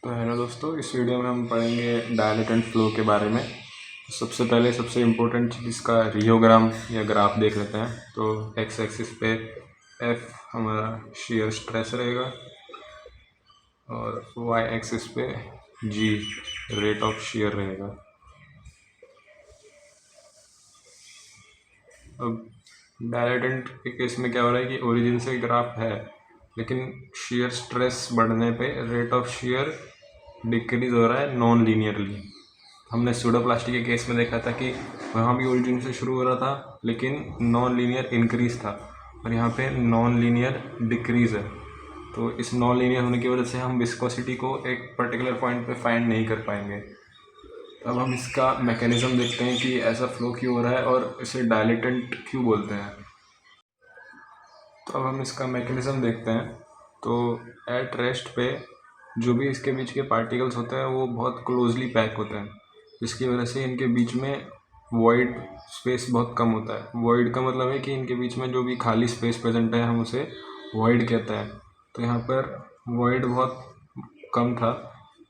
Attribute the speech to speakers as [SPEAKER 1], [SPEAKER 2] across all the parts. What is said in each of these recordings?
[SPEAKER 1] तो हेलो दोस्तों, इस वीडियो में हम पढ़ेंगे डायलेटेंट फ्लो के बारे में। सबसे पहले सबसे इम्पोर्टेंट चीज़ इसका रियोग्राम या ग्राफ देख लेते हैं। तो एक्स एक्सिस पे एफ हमारा shear स्ट्रेस रहेगा और वाई एक्सिस पे जी रेट ऑफ shear रहेगा। अब डायलेटेंट के केस में क्या हो रहा है कि ओरिजिन से ग्राफ है, लेकिन shear स्ट्रेस बढ़ने पे रेट ऑफ shear डिक्रीज हो रहा है नॉन लीनियरली। हमने सूडोप्लास्टी के केस में देखा था कि वहाँ भी ओरिजिन से शुरू हो रहा था, लेकिन नॉन लीनियर इंक्रीज था, और यहाँ पे नॉन लीनियर डिक्रीज है। तो इस नॉन लीनियर होने की वजह से हम विस्कोसिटी को एक पर्टिकुलर पॉइंट पे फाइंड नहीं कर पाएंगे। अब हम इसका मैकेनिज्म देखते हैं कि ऐसा फ्लो क्यों हो रहा है और इसे डायलेटेंट क्यों बोलते हैं। तो अब हम इसका मैकेनिज्म देखते हैं। तो एट रेस्ट पे जो भी इसके बीच के पार्टिकल्स होते हैं वो बहुत क्लोजली पैक होते हैं, जिसकी वजह से इनके बीच में वॉइड स्पेस बहुत कम होता है। वॉइड का मतलब है कि इनके बीच में जो भी खाली स्पेस प्रेजेंट है हम उसे वॉइड कहते हैं। तो यहाँ पर वॉइड बहुत कम था,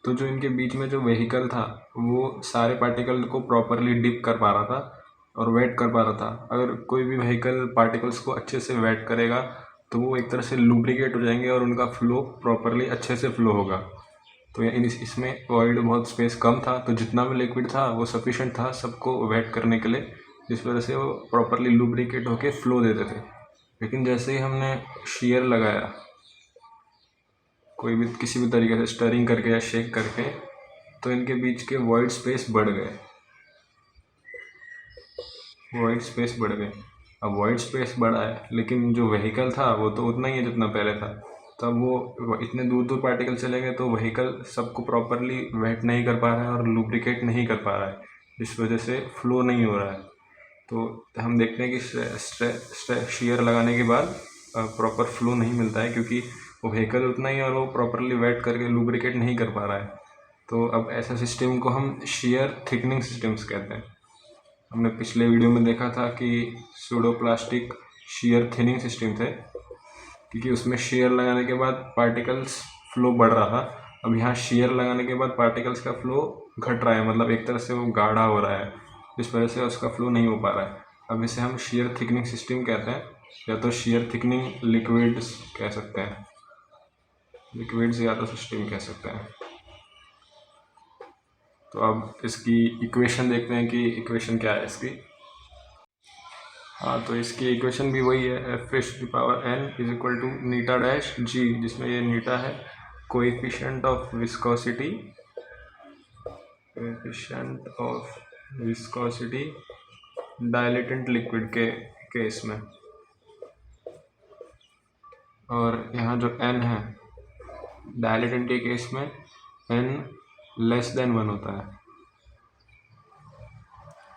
[SPEAKER 1] तो जो इनके बीच में जो व्हीकल था वो सारे पार्टिकल को प्रॉपरली डिप कर पा रहा था और वेट कर पा रहा था। अगर कोई भी व्हीकल पार्टिकल्स को अच्छे से वेट करेगा तो वो एक तरह से लुब्रिकेट हो जाएंगे और उनका फ्लो प्रॉपरली अच्छे से फ्लो होगा। तो इसमें वॉइड बहुत स्पेस कम था, तो जितना भी लिक्विड था वो सफिशेंट था सबको वेट करने के लिए, जिस वजह से वो प्रॉपरली लुब्रिकेट होके फ्लो देते थे। लेकिन जैसे ही हमने shear लगाया, कोई भी किसी भी तरीके से स्टरिंग करके या शेक करके, तो इनके बीच के वॉइड स्पेस बढ़ गए। वॉइड स्पेस बढ़ गए। अब वॉइड स्पेस बढ़ा है, लेकिन जो व्हीकल था वो तो उतना ही है जितना पहले था। तो अब वो इतने दूर दूर पार्टिकल चले गए तो व्हीकल सबको प्रॉपरली वेट नहीं कर पा रहा है और लुब्रिकेट नहीं कर पा रहा है, जिस वजह से फ्लो नहीं हो रहा है। तो हम देखते हैं कि shear लगाने के बाद प्रॉपर फ्लो नहीं मिलता है, क्योंकि वो व्हीकल उतना ही और वो प्रॉपरली वेट करके लुब्रिकेट नहीं कर पा रहा है। तो अब ऐसा सिस्टम को हम shear थिकनिंग सिस्टम्स कहते हैं। हमने पिछले वीडियो में देखा था कि सूडोप्लास्टिक shear थिनिंग सिस्टम थे, क्योंकि उसमें shear लगाने के बाद पार्टिकल्स फ्लो बढ़ रहा था। अब यहाँ shear लगाने के बाद पार्टिकल्स का फ्लो घट रहा है, मतलब एक तरह से वो गाढ़ा हो रहा है, जिस वजह से उसका फ्लो नहीं हो पा रहा है। अब इसे हम shear थिकनिंग सिस्टम कहते हैं, या तो shear थिकनिंग लिक्विड्स कह सकते हैं, लिक्विड्स या तो सिस्टम कह सकते हैं। तो अब इसकी इक्वेशन देखते हैं कि इक्वेशन क्या है इसकी। हाँ, तो इसकी इक्वेशन भी वही है, F⁴n is equal to eta dash G, जिसमें ये नीटा है coefficient of viscosity, coefficient of viscosity dilatant liquid के केस में। और यहाँ जो n है डायलेटेंट के केस में n लेस देन 1 होता है,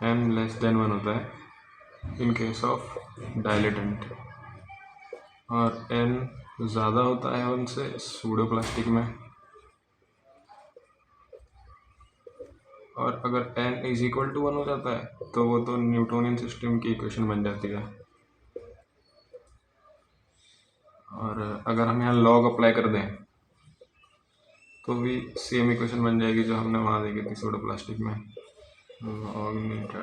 [SPEAKER 1] n लेस देन 1 होता है इन केस ऑफ डायलेटेंट, और n ज़्यादा होता है उनसे सूडोप्लास्टिक में। और अगर n इज इक्वल टू 1 हो जाता है तो वो तो न्यूटोनियन सिस्टम की इक्वेशन बन जाती है। और अगर हम यहाँ लॉग अप्लाई कर दें तो भी सेम इक्वेशन बन जाएगी जो हमने वहाँ देखी थी सूडोप्लास्टिक में, लॉग नीटा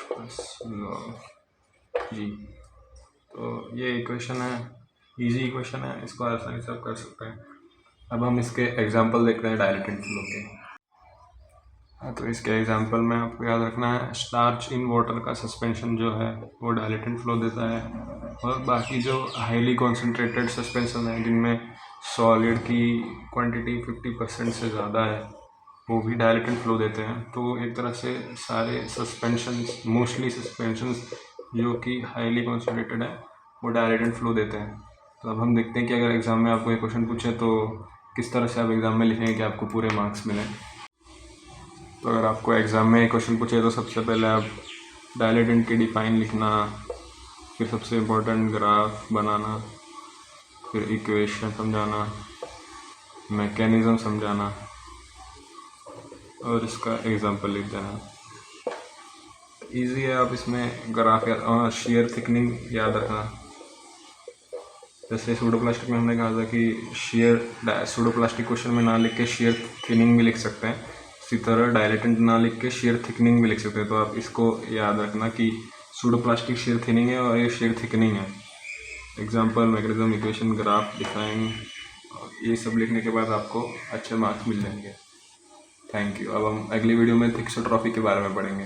[SPEAKER 1] प्लस लॉग जी। तो ये इक्वेशन है, इजी इक्वेशन है, इसको आसानी से आप कर सकते हैं। अब हम इसके एग्जांपल देखते हैं डायलेटेंट फ्लो के। हाँ, तो इसके एग्जांपल में आपको याद रखना है स्टार्च इन वाटर का सस्पेंशन जो है वो डायलेटेंट फ्लो देता है, और बाकी जो हाईली कॉन्सेंट्रेटेड सस्पेंशन है जिनमें सॉलिड की क्वांटिटी 50% से ज़्यादा है वो भी डायलेटेंट फ्लो देते हैं। तो एक तरह से सारे सस्पेंशंस, मोस्टली सस्पेंशंस जो कि हाईली कॉन्सेंट्रेटेड है वो डायलेटेंट फ्लो देते हैं। तो अब हम देखते हैं कि अगर एग्ज़ाम में आपको एक क्वेश्चन पूछे तो किस तरह से आप एग्ज़ाम में लिखेंगे कि आपको पूरे मार्क्स मिलें। तो अगर आपको एग्ज़ाम में एक क्वेश्चन पूछे तो सबसे पहले आप डायलेटेंट की डिफाइन लिखना, फिर सबसे इम्पोर्टेंट ग्राफ बनाना, फिर इक्वेशन समझाना, मैकेनिज़्म समझाना और इसका एग्जांपल लिख देना। इजी है, आप इसमें ग्राफ या shear थिकनिंग याद रखना। जैसे सूडोप्लास्टिक में हमने कहा था कि शेयर सूडोप्लास्टिक क्वेश्चन में ना लिख के शेयर थिनिंग भी लिख सकते हैं, इसी तरह डायलेटेंट ना लिख के शेयर थिकनिंग भी लिख सकते हैं। तो आप इसको याद रखना कि सूडोप्लास्टिक शेयर थिनिंग है और ये शेयर थिकनिंग है। Example, mechanism, equation, graph, define, ये सब लिखने के बाद आपको अच्छे मार्क्स मिल जाएंगे। Thank you. अब हम अगली वीडियो में थिक्सोट्रॉफी के बारे में पढ़ेंगे।